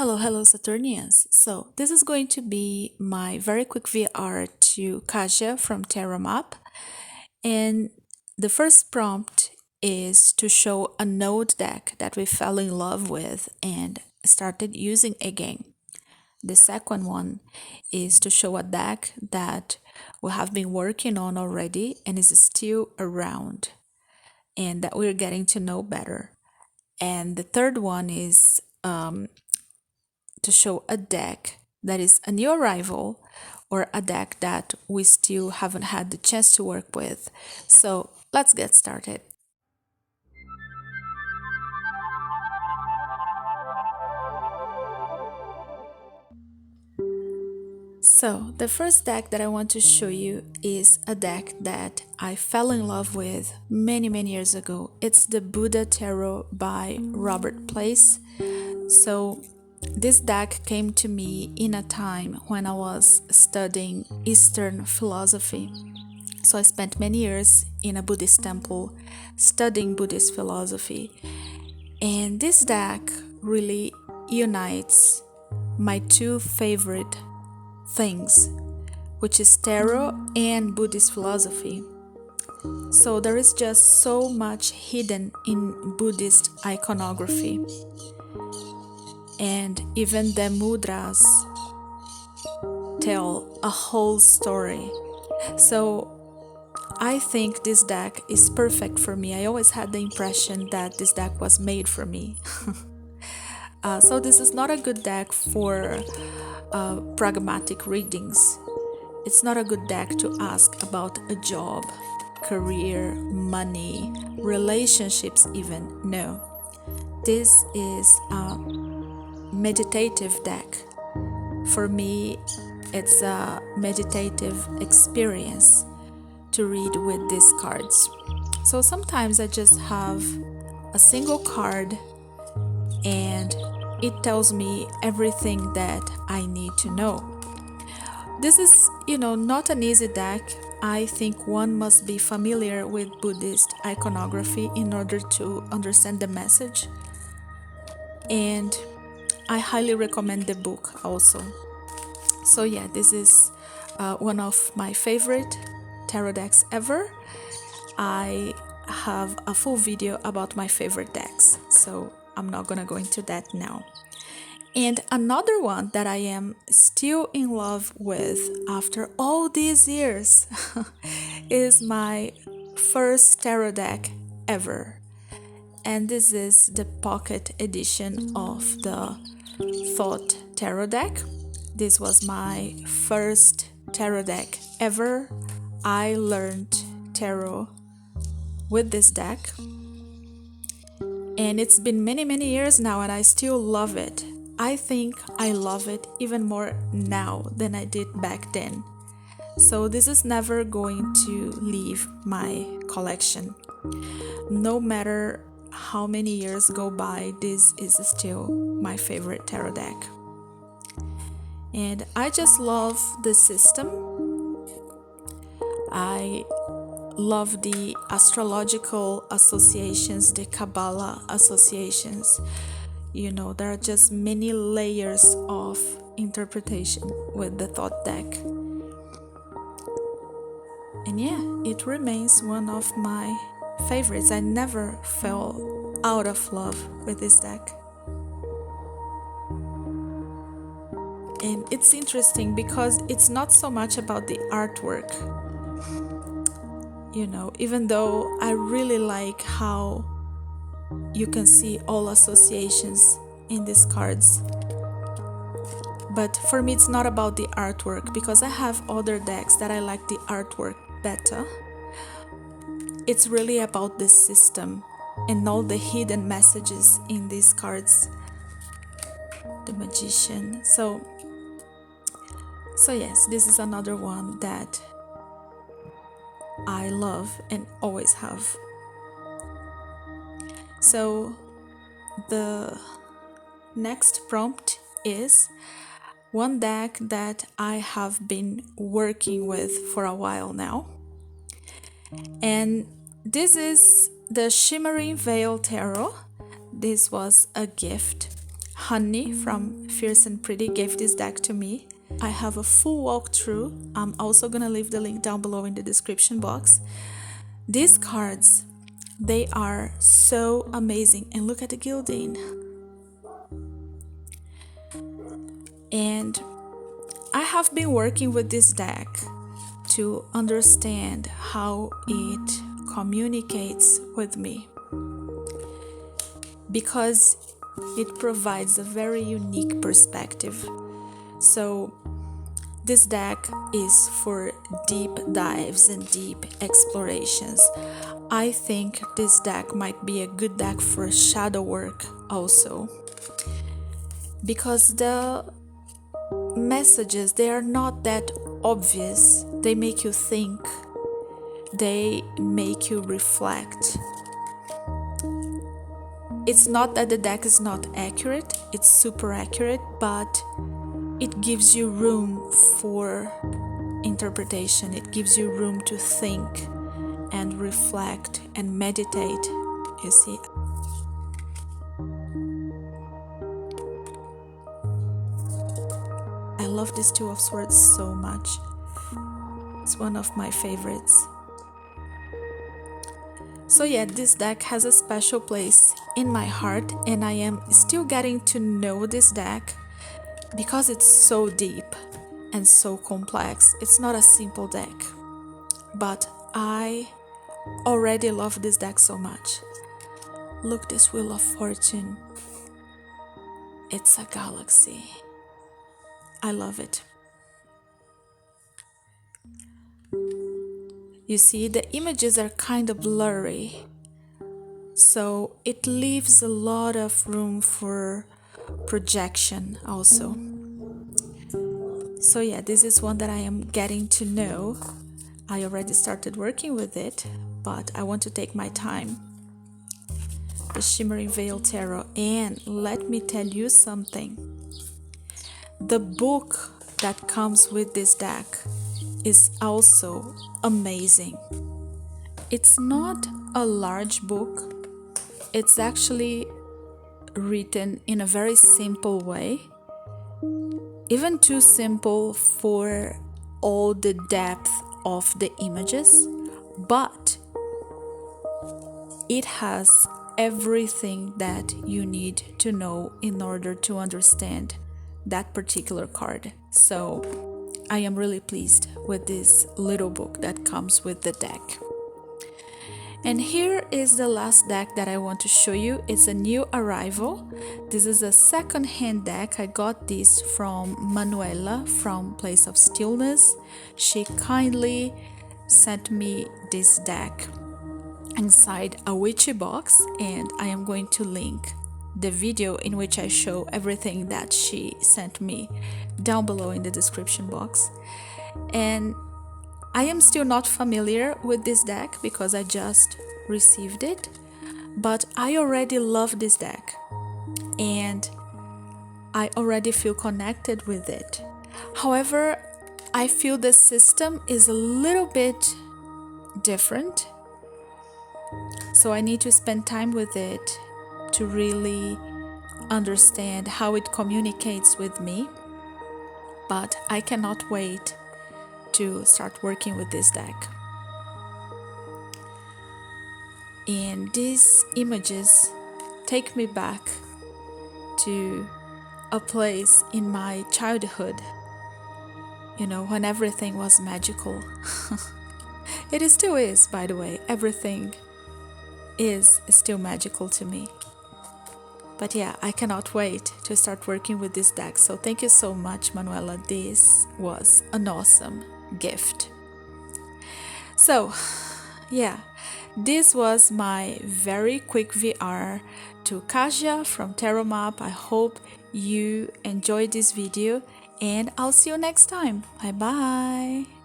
Hello Saturnians. So this is going to be my very quick VR to Kasia from Tarot Map. And the first prompt is to show a node deck that we fell in love with and started using again. The second one is to show a deck that we have been working on already and is still around and that we're getting to know better. And the third one is to show a deck that is a new arrival or a deck that we still haven't had the chance to work with. So let's get started. So the first deck that I want to show you is a deck that I fell in love with many years ago. It's the Buddha Tarot by Robert Place. So this deck came to me in a time when I was studying Eastern philosophy. So I spent many years in a Buddhist temple studying Buddhist philosophy. And this deck really unites my two favorite things, which is tarot and Buddhist philosophy. So there is just so much hidden in Buddhist iconography. And even the mudras tell a whole story. So I think this deck is perfect for me. I always had the impression that this deck was made for me. So this is not a good deck for pragmatic readings. It's not a good deck to ask about a job, career, money, relationships even. No. This is a meditative deck. For me, it's a meditative experience to read with these cards. So sometimes I just have a single card and it tells me everything that I need to know. This is, not an easy deck. I think one must be familiar with Buddhist iconography in order to understand the message. And I highly recommend the book also. So yeah, this is one of my favorite tarot decks ever. I have a full video about my favorite decks, so I'm not gonna go into that now. And another one that I am still in love with after all these years is my first tarot deck ever. And this is the pocket edition of the Thought Tarot deck. This was my first tarot deck ever. I learned tarot with this deck. And it's been many years now and I still love it. I think I love it even more now than I did back then. So this is never going to leave my collection. No matter how many years go by, this is still my favorite tarot deck. And I just love the system. I love the astrological associations, the Kabbalah associations. There are just many layers of interpretation with the Thought deck. And yeah, it remains one of my favorites. I never fell out of love with this deck. And it's interesting because it's not so much about the artwork. Even though I really like how you can see all associations in these cards. But for me, it's not about the artwork because I have other decks that I like the artwork better. It's really about the system and all the hidden messages in these cards. The Magician. So yes, this is another one that I love and always have. So the next prompt is one deck that I have been working with for a while now. And this is the Shimmery Veil Tarot. This was a gift. Honey from Fierce and Pretty gave this deck to me. I have a full walkthrough. I'm also gonna leave the link down below in the description box. These cards, they are so amazing. And look at the gilding. And I have been working with this deck to understand how it communicates with me, because it provides a very unique perspective. So this deck is for deep dives and deep explorations. I think this deck might be a good deck for shadow work also, because the messages, they are not that obvious. They make you think, they make you reflect. It's not that the deck is not accurate, it's super accurate, but it gives you room for interpretation. It gives you room to think and reflect and meditate, you see. I love this Two of Swords so much. It's one of my favorites. So yeah, this deck has a special place in my heart, and I am still getting to know this deck because it's so deep and so complex. It's not a simple deck, but I already love this deck so much. Look, this Wheel of Fortune. It's a galaxy. I love it. You see, the images are kind of blurry, so it leaves a lot of room for projection also. So yeah, this is one that I am getting to know. I already started working with it, but I want to take my time. The Shimmery Veil Tarot. And let me tell you something. The book that comes with this deck is also amazing. It's not a large book. It's actually written in a very simple way, even too simple for all the depth of the images, but it has everything that you need to know in order to understand that particular card. So I am really pleased with this little book that comes with the deck. And here is the last deck that I want to show you. It's a new arrival. This is a second-hand deck. I got this from Manuela from Place of Stillness. She kindly sent me this deck inside a witchy box, and I am going to link the video in which I show everything that she sent me down below in the description box. And I am still not familiar with this deck because I just received it, but I already love this deck and I already feel connected with it. However, I feel the system is a little bit different, so I need to spend time with it to really understand how it communicates with me, but I cannot wait to start working with this deck. And these images take me back to a place in my childhood, you know, when everything was magical. It still is, by the way. Everything is still magical to me. But yeah, I cannot wait to start working with this deck. So thank you so much, Manuela. This was an awesome gift. So yeah, this was my very quick VR to Kasia from Tarot Map. I hope you enjoyed this video and I'll see you next time. Bye bye.